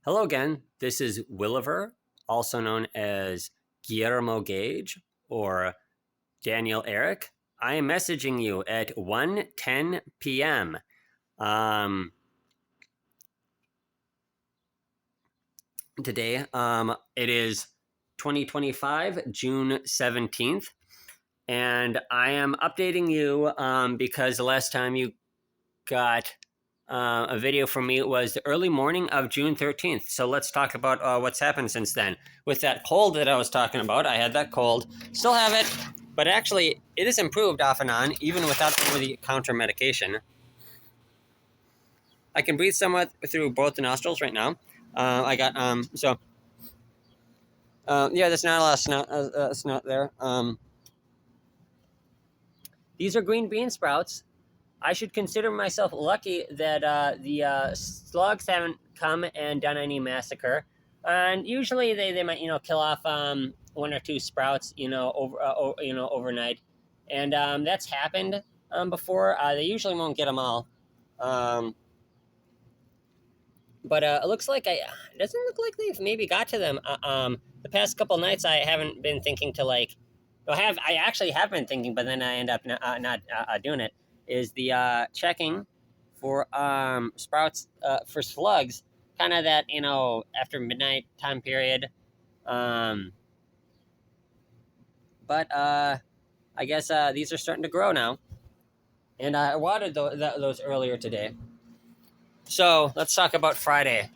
Hello again. This is Williver, also known as Guillermo Gage or Daniel Eric. I am messaging you at 1:10 p.m. Today. It is 2025, June 17th, and I am updating you because the last time you got a video from me was the early morning of June 13th. So let's talk about what's happened since then. With that cold that I was talking about, I had that cold, still have it, but actually it has improved off and on, even without over-the-counter medication. I can breathe somewhat through both the nostrils right now. There's not a lot of snot there. These are green bean sprouts. I should consider myself lucky that the slugs haven't come and done any massacre. And usually they might kill off one or two sprouts overnight, and that's happened before. They usually won't get them all, but it looks like it doesn't look like they've maybe got to them. The past couple nights I haven't been thinking to I actually have been thinking, but then I end up not doing it. Is the checking for sprouts for slugs, kind of that after midnight time period. But I guess these are starting to grow now, and I watered those earlier today. So let's talk about Friday.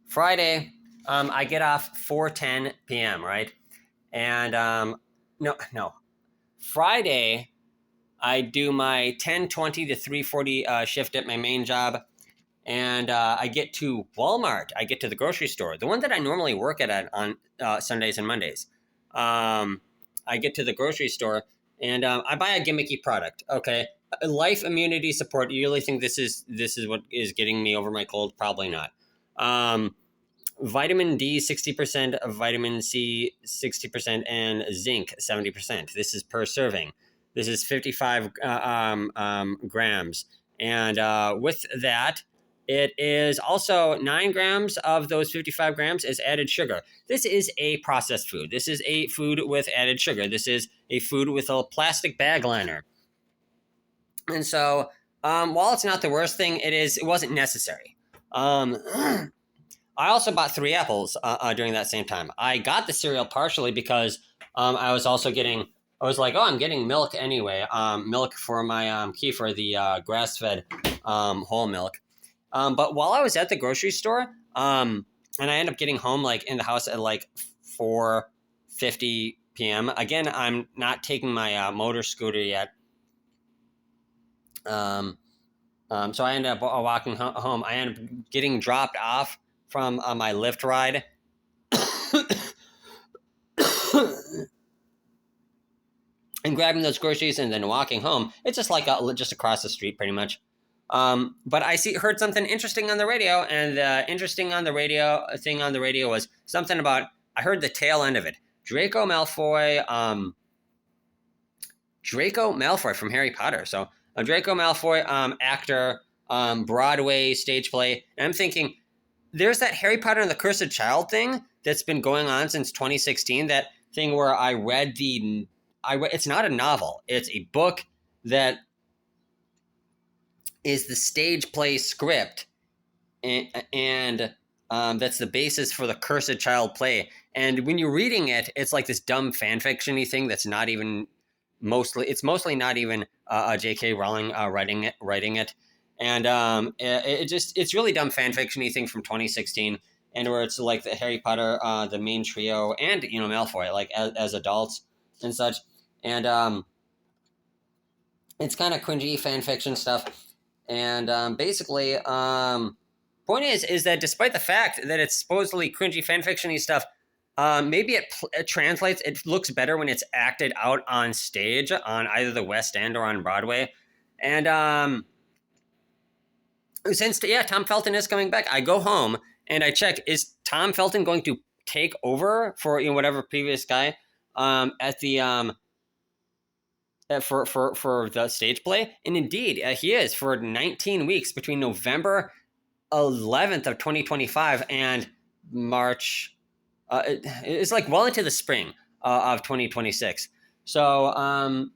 Friday, I get off 4:10 p.m., right? And no. Friday, I do my 10:20 to 3:40 shift at my main job, and I get to Walmart. I get to the grocery store, the one that I normally work at on Sundays and Mondays. I get to the grocery store, and I buy a gimmicky product. Okay, life immunity support. You really think this is what is getting me over my cold? Probably not. Vitamin D 60%, vitamin C 60%, and zinc 70%. This is per serving. This is 55 grams, and with that, it is also 9 grams of those 55 grams is added sugar. This is a processed food. This is a food with added sugar. This is a food with a plastic bag liner. And so, while it's not the worst thing, it wasn't necessary. I also bought 3 apples during that same time. I got the cereal partially because I was also getting. I was like, oh, I'm getting milk anyway. Milk for my kefir, the grass-fed whole milk. But while I was at the grocery store, and I ended up getting home in the house at 4:50 p.m. Again, I'm not taking my motor scooter yet. So I ended up walking home. I ended up getting dropped off from my Lyft ride. And grabbing those groceries and then walking home. It's just just across the street pretty much. But I heard something interesting on the radio, and the interesting on the radio thing on the radio was something about, I heard the tail end of it. Draco Malfoy from Harry Potter. So a Draco Malfoy actor, Broadway stage play. And I'm thinking, there's that Harry Potter and the Cursed Child thing that's been going on since 2016. That thing where I read it's not a novel. It's a book that is the stage play script, and that's the basis for the Cursed Child play. And when you're reading it, it's like this dumb fanfiction-y thing that's not even mostly not even J.K. Rowling writing it. And it's really dumb fanfiction-y thing from 2016, and where it's like the Harry Potter, the main trio, and Malfoy, as adults and such. And it's kind of cringy fanfiction stuff. And basically, point is that despite the fact that it's supposedly cringy fanfiction-y stuff, maybe it translates. It looks better when it's acted out on stage on either the West End or on Broadway. And since Tom Felton is coming back, I go home and I check, is Tom Felton going to take over for whatever previous guy at the for the stage play, and indeed he is for 19 weeks between November 11th of 2025 and March. It's like well into the spring of 2026. So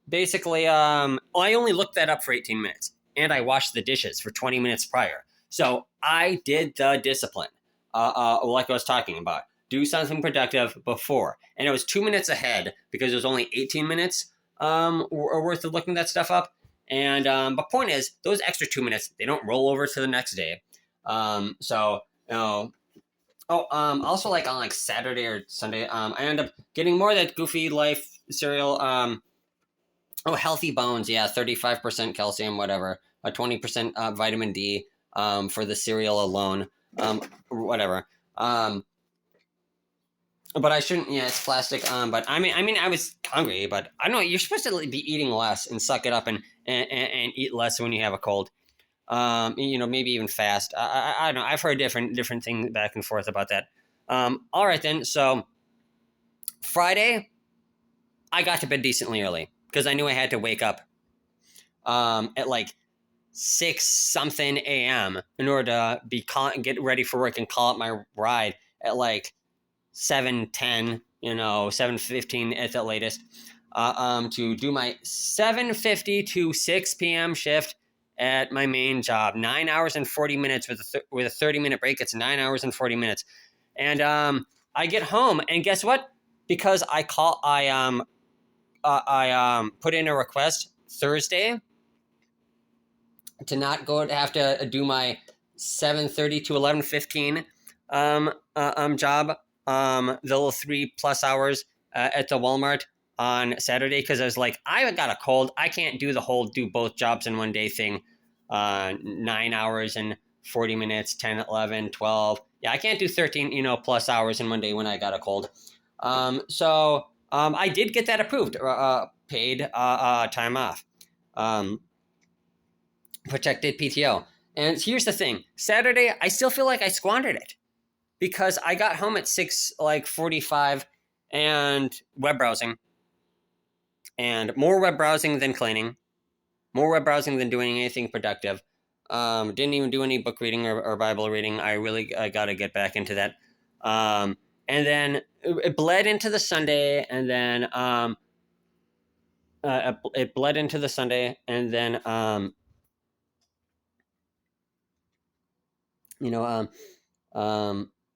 basically, I only looked that up for 18 minutes, and I washed the dishes for 20 minutes prior. So I did the discipline, like I was talking about. Do something productive before, and it was 2 minutes ahead because it was only 18 minutes worth of looking that stuff up. And but point is, those extra 2 minutes they don't roll over to the next day. So you know. Oh, also like on like Saturday or Sunday, I end up getting more of that Goofy Life cereal. Oh, Healthy Bones, yeah, 35% calcium, whatever, 20% vitamin D for the cereal alone, whatever. But I shouldn't. Yeah, it's plastic. But I mean, I was hungry, but I don't know. You're supposed to be eating less and suck it up and eat less when you have a cold. Maybe even fast. I don't know. I've heard different things back and forth about that. All right then. So Friday, I got to bed decently early because I knew I had to wake up at like 6 something a.m. in order to get ready for work and call up my ride at like 7:10, 7:15 at the latest, to do my 7:50 to 6 p.m. shift at my main job. 9 hours and 40 minutes with a 30-minute break. It's 9 hours and 40 minutes. And I get home, and guess what? Because I put in a request Thursday to not have to do my 7:30 to 11:15 job, the little 3+ hours at the Walmart on Saturday, because I was like, I got a cold. I can't do the whole do both jobs in one day thing. 9 hours and 40 minutes, 10, 11, 12. Yeah, I can't do 13, plus hours in one day when I got a cold. So I did get that approved, paid time off. Protected PTO. And here's the thing. Saturday, I still feel like I squandered it because I got home at 6:45 and web browsing. And more web browsing than cleaning. More web browsing than doing anything productive. Didn't even do any book reading or Bible reading. I got to get back into that. And then it bled into the Sunday, and then it bled into the Sunday, and then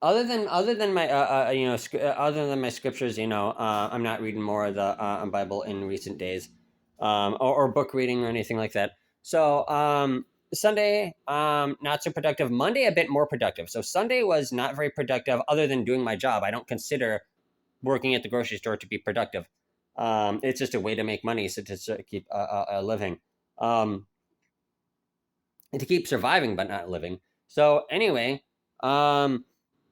other than my other than my scriptures, I'm not reading more of the Bible in recent days, or book reading or anything like that. So Sunday, not so productive. Monday, a bit more productive. So Sunday was not very productive, other than doing my job. I don't consider working at the grocery store to be productive. It's just a way to make money, so to keep living, to keep surviving but not living. So anyway, the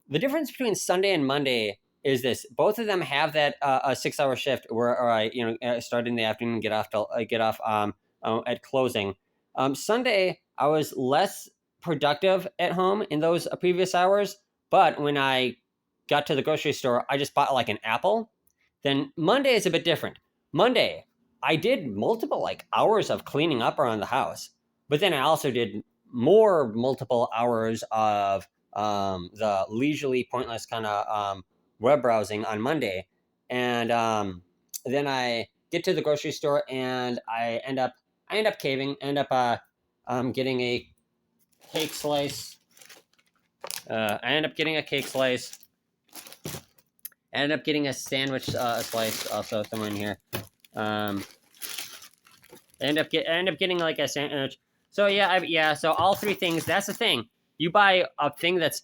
difference between Sunday and Monday is this: both of them have that a 6-hour shift where I start in the afternoon, get off at closing. Sunday I was less productive at home in those previous hours, but when I got to the grocery store, I just bought like an apple. Then Monday is a bit different. Monday I did multiple like hours of cleaning up around the house, but then I also did multiple hours of the leisurely, pointless kind of web browsing on Monday, and then I get to the grocery store and I end up caving, getting a cake slice. I end up getting a cake slice. I end up getting a sandwich slice also somewhere in here. I end up getting like a sandwich. So so all three things. That's the thing. You buy a thing that's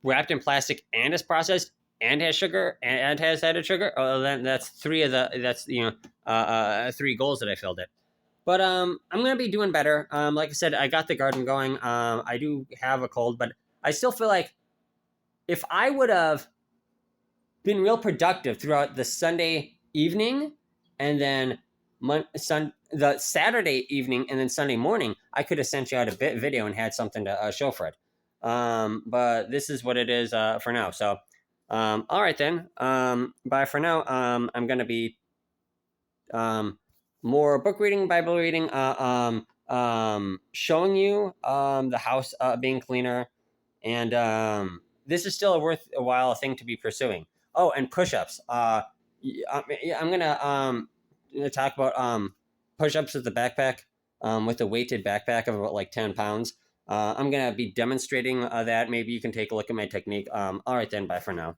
wrapped in plastic and is processed and has sugar and has added sugar. Oh, then that's three goals that I filled it. But I'm gonna be doing better. Like I said, I got the garden going. I do have a cold, but I still feel like if I would have been real productive throughout the Sunday evening and then the Saturday evening and then Sunday morning, I could have sent you out a video and had something to show for it. But this is what it is for now. So, all right then. Bye for now. I'm gonna be um, more book reading, Bible reading, showing you the house being cleaner, and this is still a worthwhile thing to be pursuing. Oh, and push-ups. I'm gonna talk about push-ups with the backpack, with a weighted backpack of about like 10 pounds. I'm gonna be demonstrating that. Maybe you can take a look at my technique. All right then. Bye for now.